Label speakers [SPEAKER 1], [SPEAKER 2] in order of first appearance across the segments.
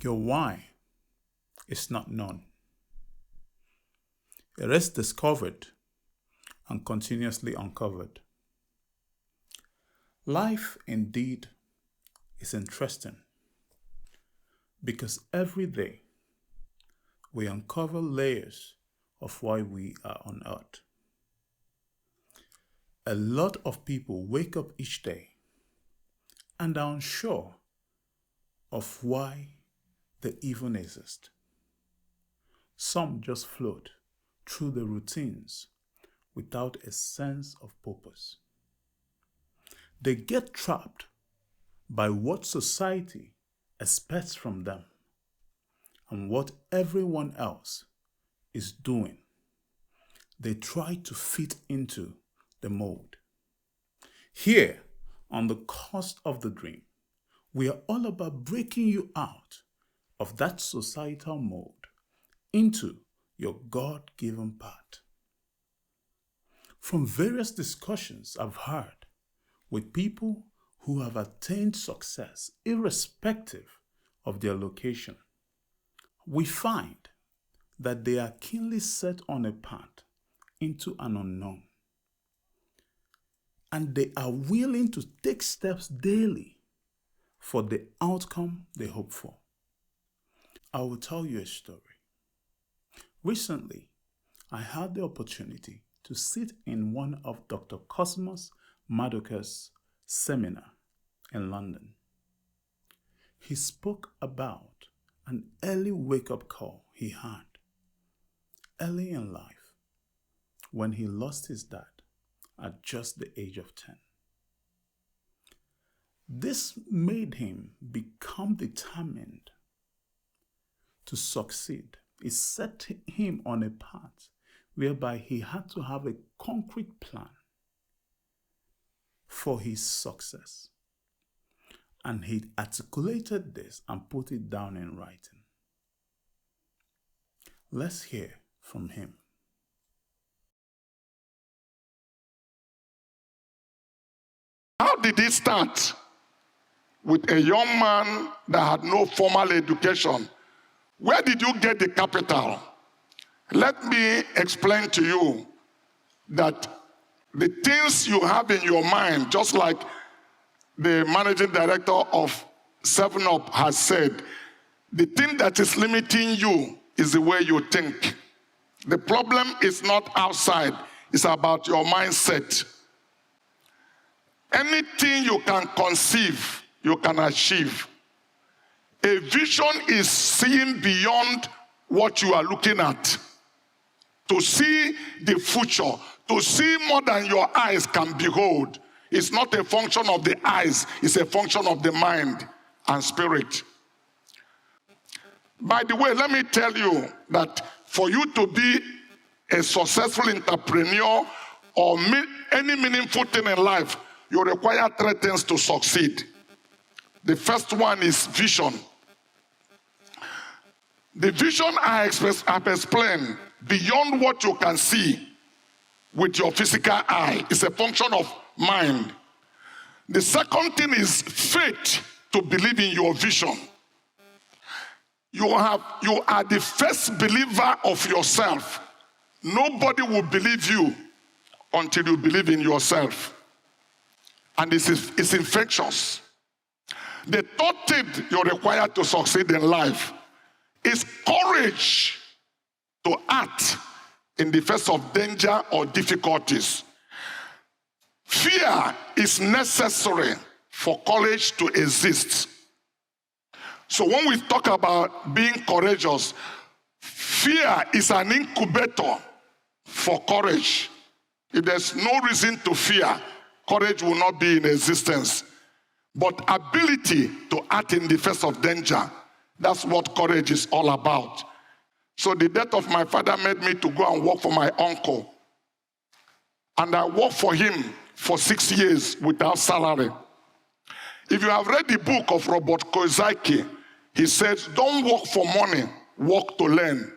[SPEAKER 1] Your why is not known. It is discovered and continuously uncovered. Life indeed is interesting because every day we uncover layers of why we are on earth. A lot of people wake up each day and are unsure of why they even exist. Some just float through the routines without a sense of purpose. They get trapped by what society expects from them and what everyone else is doing. They try to fit into the mold. Here, on the cost of the dream, we are all about breaking you out of that societal mold into your God-given path. From various discussions I've had with people who have attained success irrespective of their location, we find that they are keenly set on a path into an unknown. And they are willing to take steps daily for the outcome they hope for. I will tell you a story. Recently, I had the opportunity to sit in one of Dr. Cosmas Maduka's seminar in London. He spoke about an early wake-up call he had early in life when he lost his dad at just the age of 10. This made him become determined to succeed. It set him on a path whereby he had to have a concrete plan for his success. And he articulated this and put it down in writing. Let's hear from him.
[SPEAKER 2] How did it start? With a young man that had no formal education. Where did you get the capital? Let me explain to you that the things you have in your mind, just like the managing director of 7-Up has said, the thing that is limiting you is the way you think. The problem is not outside, it's about your mindset. Anything you can conceive, you can achieve. A vision is seeing beyond what you are looking at. To see the future, to see more than your eyes can behold. It's not a function of the eyes, it's a function of the mind and spirit. By the way, let me tell you that for you to be a successful entrepreneur or any meaningful thing in life, you require 3 things to succeed. The first one is vision. The vision I have explained beyond what you can see with your physical eye is a function of mind. The second thing is faith to believe in your vision. You are the first believer of yourself. Nobody will believe you until you believe in yourself. And it's infectious. The third thing you require to succeed in life is courage to act in the face of danger or difficulties. Fear is necessary for courage to exist. So when we talk about being courageous, fear is an incubator for courage. If there's no reason to fear, courage will not be in existence. But ability to act in the face of danger, that's what courage is all about. So the death of my father made me to go and work for my uncle. And I worked for him for 6 years without salary. If you have read the book of Robert Kiyosaki, he says, don't work for money, work to learn.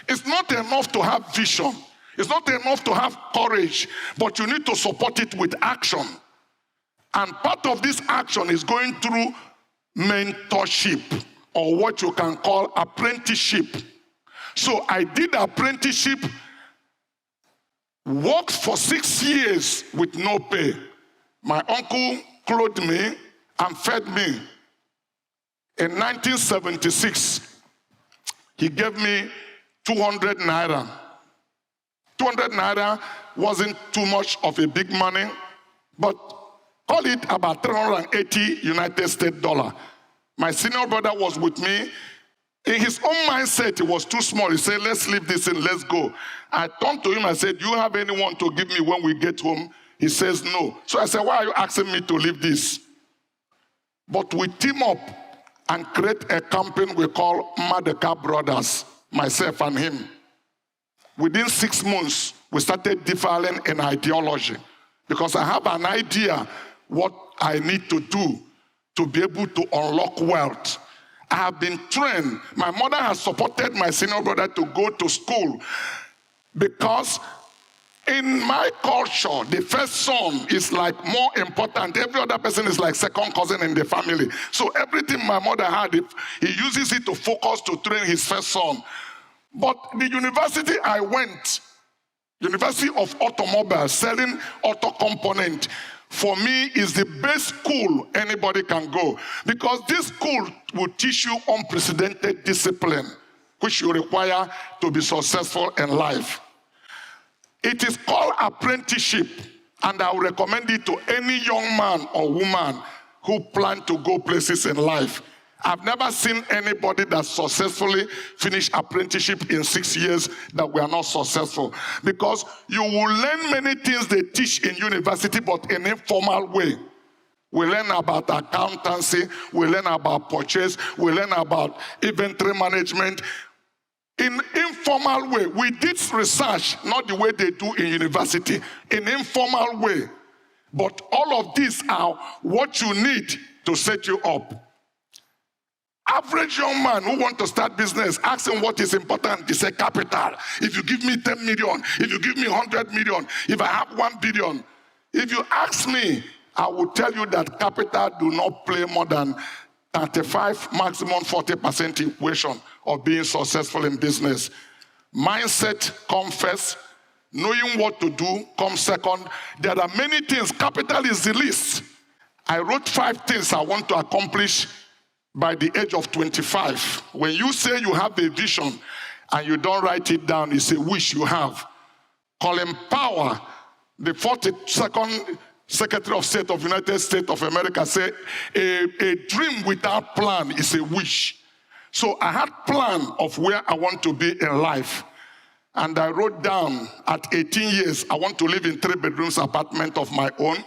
[SPEAKER 2] It's not enough to have vision. It's not enough to have courage, but you need to support it with action. And part of this action is going through mentorship, or what you can call apprenticeship. So I did apprenticeship, worked for 6 years with no pay. My uncle clothed me and fed me. In 1976, he gave me 200 naira. 200 naira wasn't too much of a big money, but call it about 380 United States dollar. My senior brother was with me. In his own mindset, it was too small. He said, let's leave this and let's go. I turned to him and said, do you have anyone to give me when we get home? He says, no. So I said, why are you asking me to leave this? But we team up and create a company we call Maduka Brothers, myself and him. Within 6 months, we started differing in ideology because I have an idea what I need to do to be able to unlock wealth. I have been trained. My mother has supported my senior brother to go to school because in my culture, the first son is like more important. Every other person is like second cousin in the family. So everything my mother had, he uses it to focus to train his first son. But the university I went, University of Automobile, selling auto component, for me is the best school anybody can go. Because this school will teach you unprecedented discipline, which you require to be successful in life. It is called apprenticeship, and I would recommend it to any young man or woman who plan to go places in life. I've never seen anybody that successfully finished apprenticeship in 6 years that were not successful. Because you will learn many things they teach in university, but in an informal way. We learn about accountancy, we learn about purchase, we learn about inventory management. In informal way, we did research, not the way they do in university, in informal way. But all of these are what you need to set you up. Average young man who want to start business, ask him what is important. He say capital. If you give me 10 million, if you give me 100 million, if I have 1 billion. If you ask me, I will tell you that capital do not play more than 35, maximum 40% equation of being successful in business. Mindset comes first. Knowing what to do comes second. There are many things. Capital is the least. I wrote 5 things I want to accomplish by the age of 25. When you say you have a vision and you don't write it down, it's a wish you have. Colin Powell, the 42nd Secretary of State of the United States of America, said a dream without plan is a wish. So I had plan of where I want to be in life. And I wrote down at 18 years, I want to live in 3 bedrooms apartment of my own.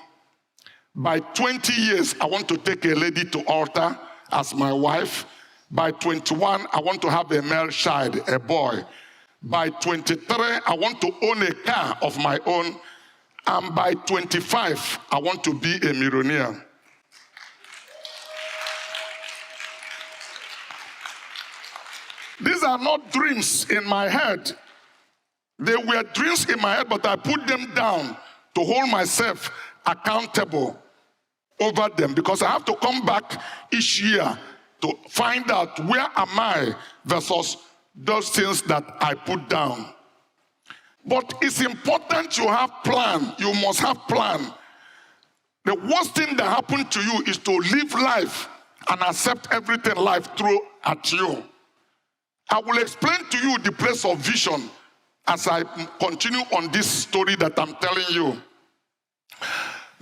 [SPEAKER 2] By 20 years, I want to take a lady to altar as my wife. By 21, I want to have a male child, a boy. By 23, I want to own a car of my own. And by 25, I want to be a millionaire. These are not dreams in my head. They were dreams in my head, but I put them down to hold myself accountable over them, because I have to come back each year to find out where am I versus those things that I put down. But it's important you have plan. You must have plan. The worst thing that happened to you is to live life and accept everything life throws at you. I will explain to you the place of vision as I continue on this story that I'm telling you.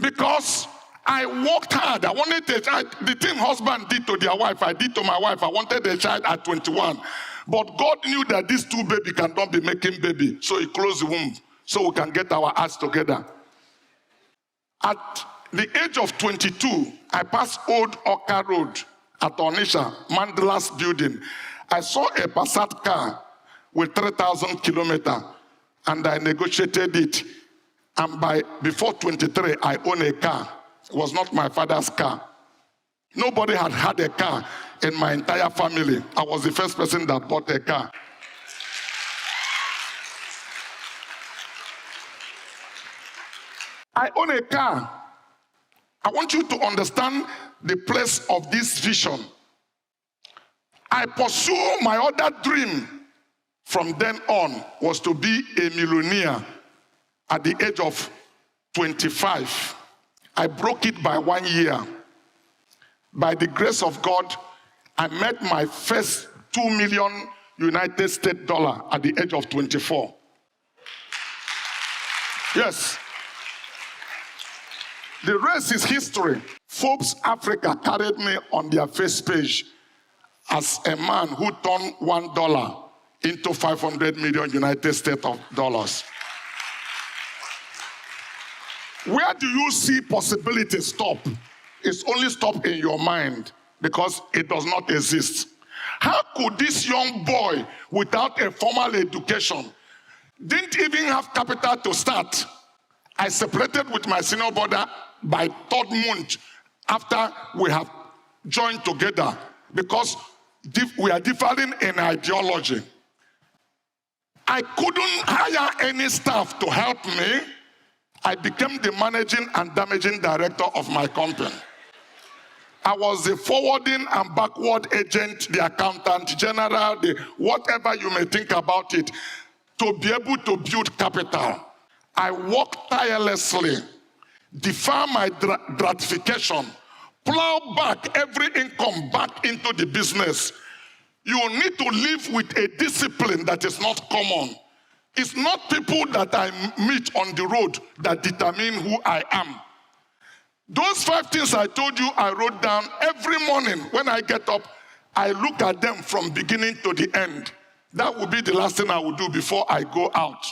[SPEAKER 2] Because I worked hard. I wanted a child. The thing husband did to their wife, I did to my wife. I wanted a child at 21. But God knew that these 2 babies cannot be making baby. So he closed the womb so we can get our hearts together. At the age of 22, I passed Old Oka Road at Onisha, Mandela's building. I saw a Passat car with 3,000 kilometers, and I negotiated it. And before 23, I owned a car. It was not my father's car. Nobody had had a car in my entire family. I was the first person that bought a car. I own a car. I want you to understand the place of this vision. I pursue my other dream from then on was to be a millionaire at the age of 25. I broke it by 1 year. By the grace of God, I met my first 2 million United States dollar at the age of 24. Yes. The rest is history. Forbes Africa carried me on their first page as a man who turned $1 into 500 million United States of dollars. Where do you see possibility stop? It's only stop in your mind because it does not exist. How could this young boy without a formal education, didn't even have capital to start? I separated with my senior brother by third month after we have joined together because we are differing in ideology. I couldn't hire any staff to help me. I became the managing and damaging director of my company. I was the forwarding and backward agent, the accountant general, the whatever you may think about it, to be able to build capital. I worked tirelessly, defer my gratification, plow back every income back into the business. You need to live with a discipline that is not common. It's not people that I meet on the road that determine who I am. Those 5 things I told you I wrote down every morning when I get up, I look at them from beginning to the end. That will be the last thing I will do before I go out.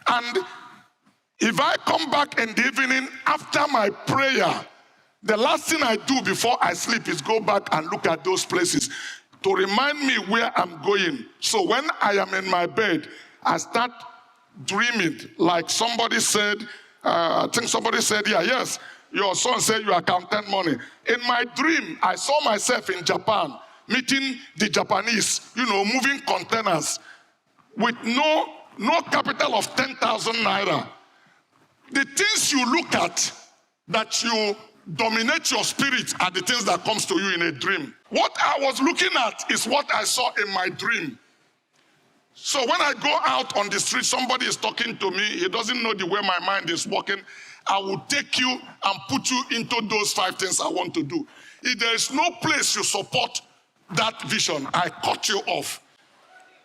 [SPEAKER 2] And if I come back in the evening after my prayer, the last thing I do before I sleep is go back and look at those places to remind me where I'm going. So when I am in my bed, I start dreaming, like somebody said, I think somebody said, yes, your son said you are counting money. In my dream, I saw myself in Japan, meeting the Japanese, moving containers with no capital of 10,000 naira. The things you look at that you dominate your spirit are the things that comes to you in a dream. What I was looking at is what I saw in my dream. So when I go out on the street, somebody is talking to me, he doesn't know the way my mind is working, I will take you and put you into those 5 things I want to do. If there is no place you support that vision, I cut you off.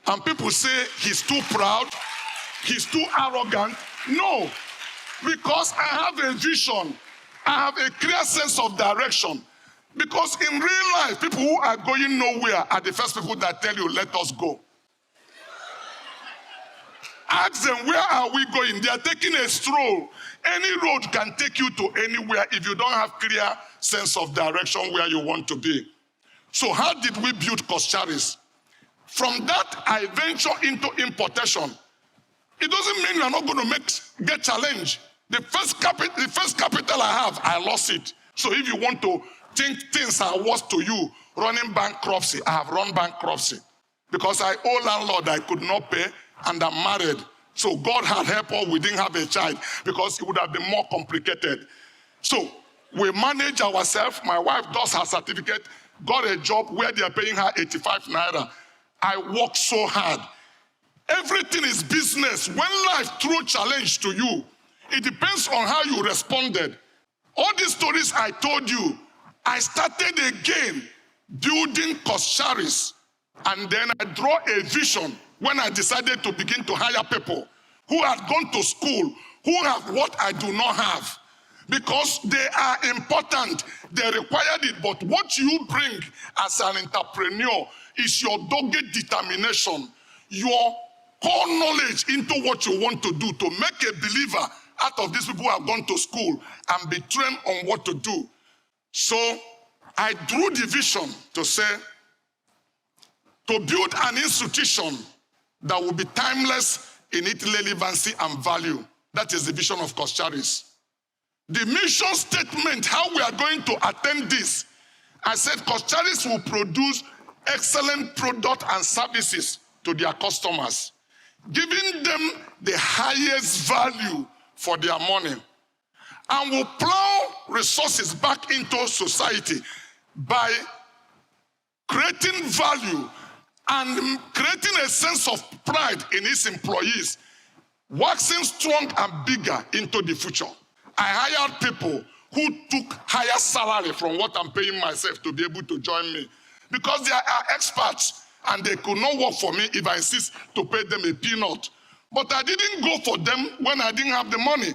[SPEAKER 2] And people say he's too proud, he's too arrogant. No, because I have a vision, I have a clear sense of direction. Because in real life, people who are going nowhere are the first people that tell you, let us go. Ask them, where are we going? They are taking a stroll. Any road can take you to anywhere if you don't have clear sense of direction where you want to be. So how did we build Coscharis? From that, I venture into importation. It doesn't mean you are not going to get challenged. The first capital I have, I lost it. So if you want to think things are worse to you, running bankruptcy, I have run bankruptcy. Because I owe landlord I could not pay, and I'm married. So God had helped us, we didn't have a child because it would have been more complicated. So we manage ourselves. My wife does her certificate, got a job where they are paying her 85 naira. I work so hard. Everything is business. When life threw challenge to you, it depends on how you responded. All these stories I told you, I started again building Coscharis. And then I draw a vision when I decided to begin to hire people who had gone to school, who have what I do not have. Because they are important, they required it, but what you bring as an entrepreneur is your dogged determination, your core knowledge into what you want to do, to make a believer out of these people who have gone to school and be trained on what to do. So I drew the vision to say, to build an institution that will be timeless in its relevancy and value. That is the vision of Coscharis. The mission statement, how we are going to attain this, I said Coscharis will produce excellent product and services to their customers, giving them the highest value for their money, and will plow resources back into society by creating value and creating a sense of pride in his employees, waxing strong and bigger into the future. I hired people who took higher salary from what I'm paying myself to be able to join me because they are experts and they could not work for me if I insist to pay them a peanut. But I didn't go for them when I didn't have the money.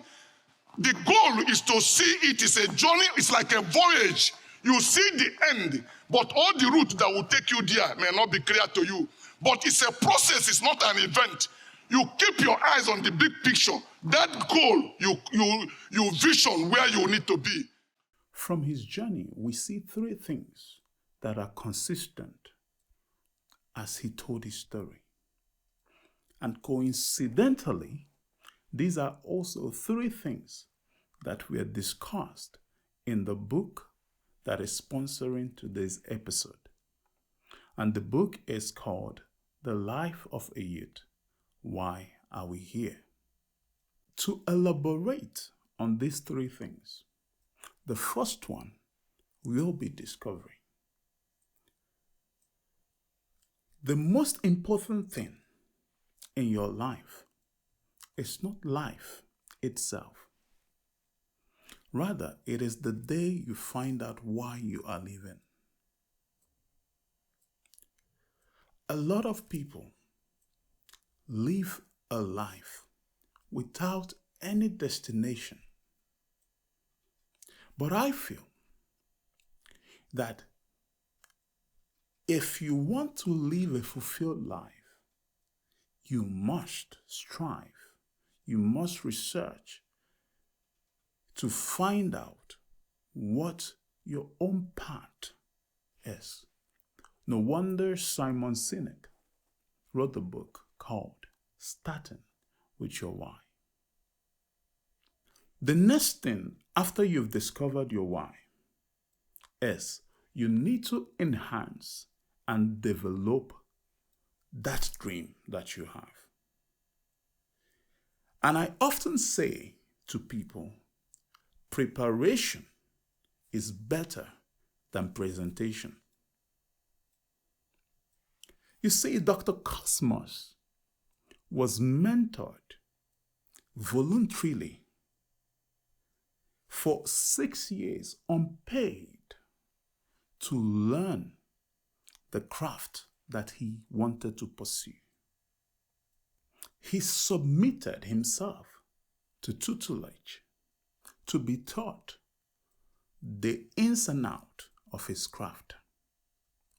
[SPEAKER 2] The goal is to see it is a journey, it's like a voyage. You see the end, but all the route that will take you there may not be clear to you. But it's a process, it's not an event. You keep your eyes on the big picture. That goal, you vision where you need to be.
[SPEAKER 1] From his journey, we see three things that are consistent as he told his story. And coincidentally, these are also three things that were discussed in the book that is sponsoring today's episode. And the book is called The Life of a Youth. Why are we here? To elaborate on these three things, the first one we'll be discovering. The most important thing in your life is not life itself. Rather, it is the day you find out why you are living. A lot of people live a life without any destination. But I feel that if you want to live a fulfilled life, you must strive, you must research to find out what your own path is. No wonder Simon Sinek wrote a book called Starting with Your Why. The next thing after you've discovered your why is you need to enhance and develop that dream that you have. And I often say to people, preparation is better than presentation. You see, Dr. Cosmas was mentored voluntarily for 6 years unpaid to learn the craft that he wanted to pursue. He submitted himself to tutelage to be taught the ins and outs of his craft.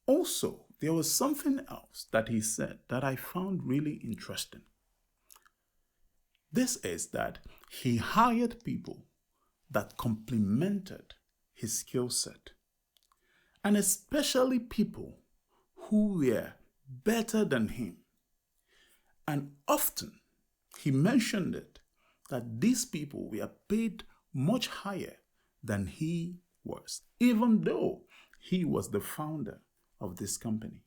[SPEAKER 1] Also, there was something else that he said that I found really interesting. This is that he hired people that complemented his skill set, and especially people who were better than him. And often he mentioned it that these people were paid much higher than he was, even though he was the founder of this company.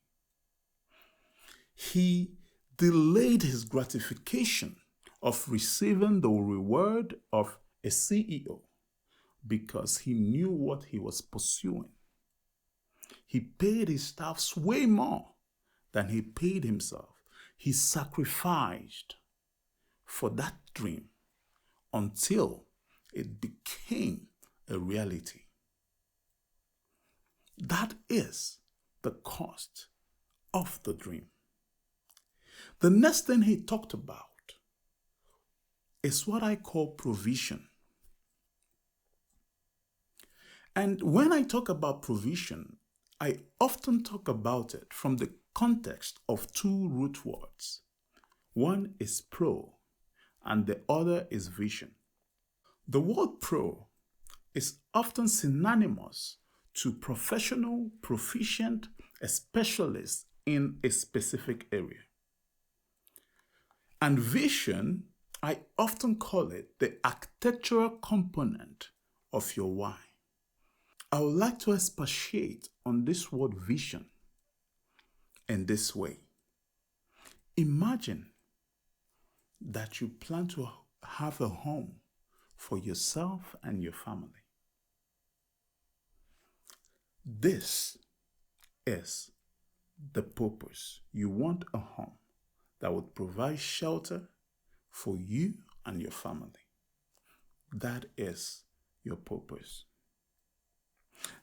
[SPEAKER 1] He delayed his gratification of receiving the reward of a CEO because he knew what he was pursuing. He paid his staffs way more than he paid himself. He sacrificed for that dream until it became a reality. That is the cost of the dream. The next thing he talked about is what I call provision. And when I talk about provision, I often talk about it from the context of two root words. One is pro and the other is vision. The word pro is often synonymous to professional, proficient, a specialist in a specific area. And vision, I often call it the architectural component of your why. I would like to expatiate on this word vision in this way. Imagine that you plan to have a home for yourself and your family. This is the purpose. You want a home that would provide shelter for you and your family. That is your purpose.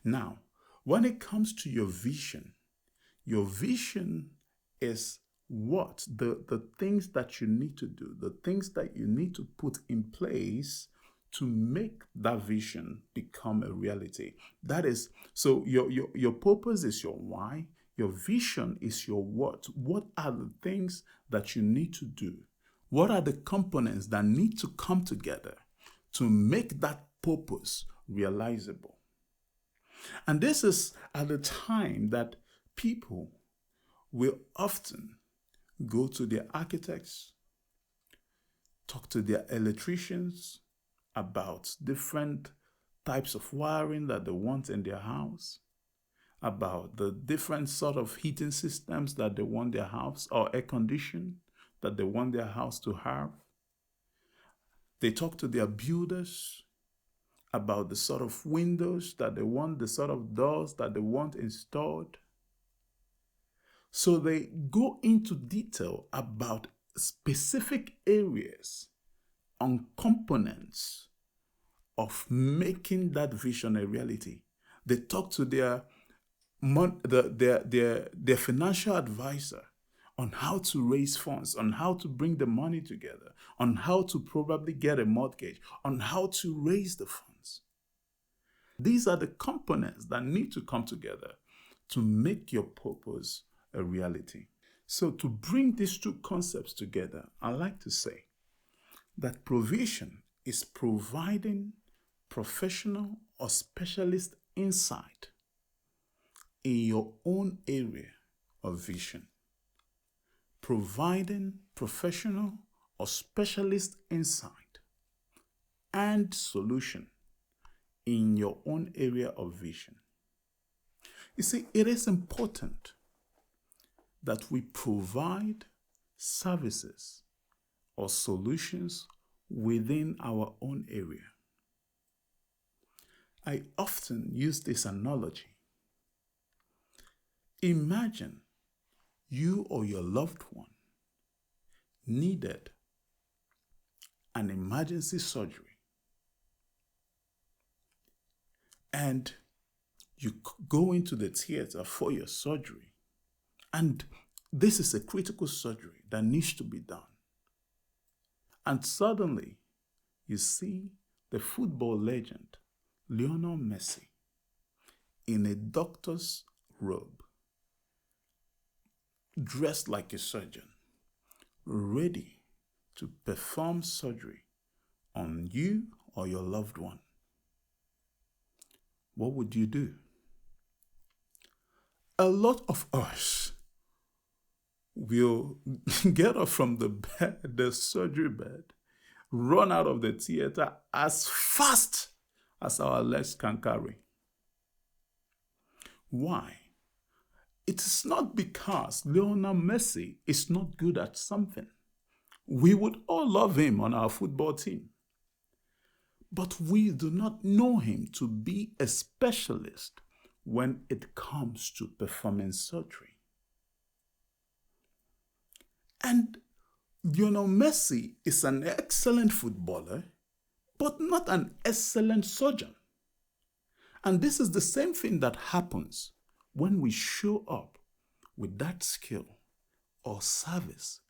[SPEAKER 1] Now, when it comes to your vision is what? The things that you need to do, the things that you need to put in place to make that vision become a reality. That is, so your purpose is your why, your vision is your what. What are the things that you need to do? What are the components that need to come together to make that purpose realizable? And this is at the time that people will often go to their architects, talk to their electricians about different types of wiring that they want in their house, about the different sort of heating systems that they want their house, or air condition that they want their house to have. They talk to their builders about the sort of windows that they want, the sort of doors that they want installed. So they go into detail about specific areas on components of making that vision a reality. They talk to their financial advisor on how to raise funds, on how to bring the money together, on how to probably get a mortgage, on how to raise the funds. These are the components that need to come together to make your purpose a reality. So to bring these two concepts together, I like to say that provision is providing professional or specialist insight in your own area of vision. Providing professional or specialist insight and solution in your own area of vision. You see, it is important that we provide services or solutions within our own area. I often use this analogy. Imagine you or your loved one needed an emergency surgery, and you go into the theater for your surgery, and this is a critical surgery that needs to be done. And suddenly, you see the football legend, Lionel Messi, in a doctor's robe, dressed like a surgeon, ready to perform surgery on you or your loved one. What would you do? A lot of us will get up from the surgery bed, run out of the theater as fast as our legs can carry. Why? It is not because Lionel Messi is not good at something. We would all love him on our football team. But we do not know him to be a specialist when it comes to performing surgery. And Lionel Messi is an excellent footballer, but not an excellent surgeon. And this is the same thing that happens when we show up with that skill or service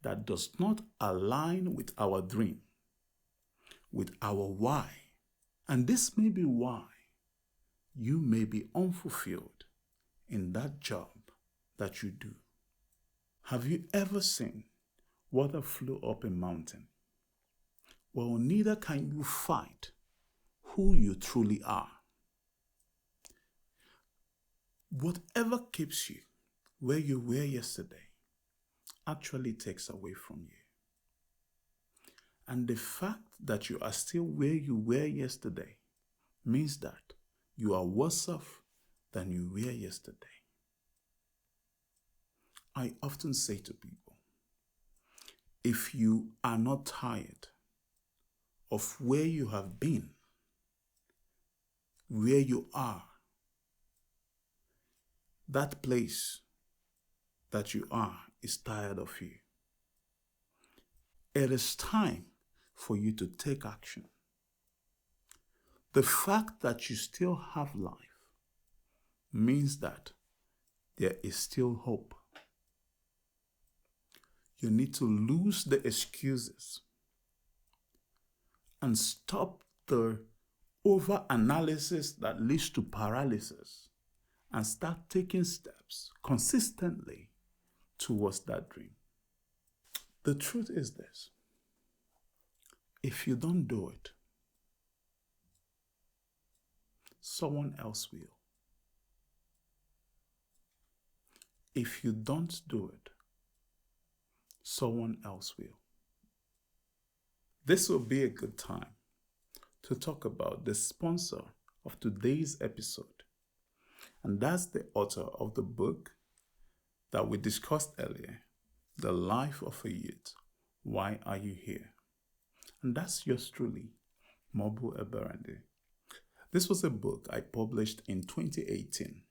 [SPEAKER 1] that does not align with our dream, with our why. And this may be why you may be unfulfilled in that job that you do. Have you ever seen water flow up a mountain? Well, neither can you fight who you truly are. Whatever keeps you where you were yesterday actually takes away from you. And the fact that you are still where you were yesterday means that you are worse off than you were yesterday. I often say to people, if you are not tired of where you have been, where you are, that place that you are is tired of you. It is time for you to take action. The fact that you still have life means that there is still hope. You need to lose the excuses and stop the over-analysis that leads to paralysis and start taking steps consistently towards that dream. The truth is this: if you don't do it, someone else will. If you don't do it, someone else will. This will be a good time to talk about the sponsor of today's episode, and that's the author of the book that we discussed earlier, The Life of a Youth, Why Are You Here? And that's yours truly, Mobu Eberende. This was a book I published in 2018,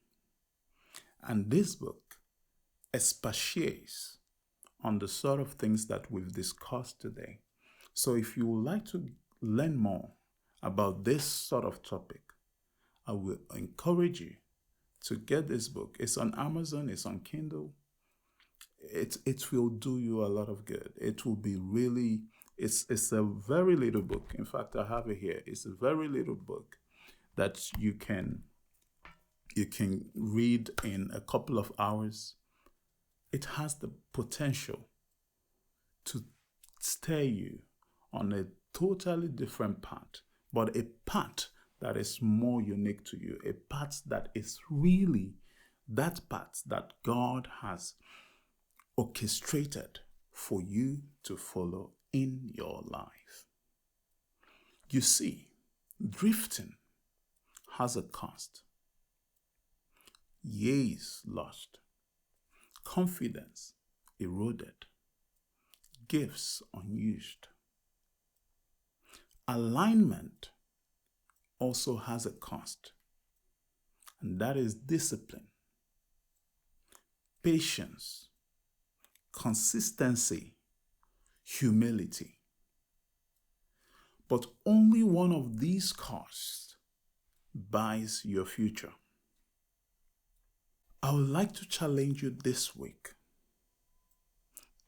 [SPEAKER 1] and this book expatiates on the sort of things that we've discussed today. So if you would like to learn more about this sort of topic, I will encourage you to get this book. It's on Amazon, it's on Kindle. It will do you a lot of good. It will be really, it's a very little book. In fact, I have it here. It's a very little book that you can read in a couple of hours. It has the potential to steer you on a totally different path, but a path that is more unique to you, a path that is really that path that God has orchestrated for you to follow in your life. You see, drifting has a cost. Years lost, confidence eroded, gifts unused. Alignment also has a cost, and that is discipline, patience, consistency, humility. But only one of these costs buys your future. I would like to challenge you this week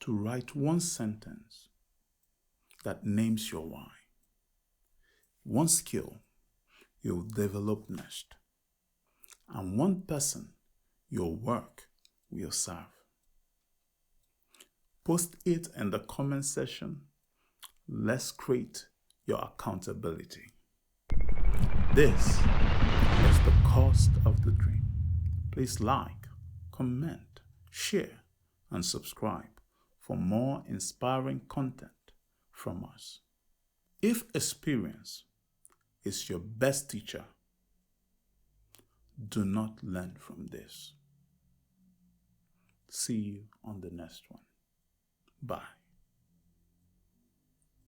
[SPEAKER 1] to write one sentence that names your why. One skill you'll develop next, and one person your work will serve. Post it in the comment section. Let's create your accountability. This is the cost of the dream. Please like, comment, share, and subscribe for more inspiring content from us. If experience is your best teacher, do not learn from this. See you on the next one. Bye.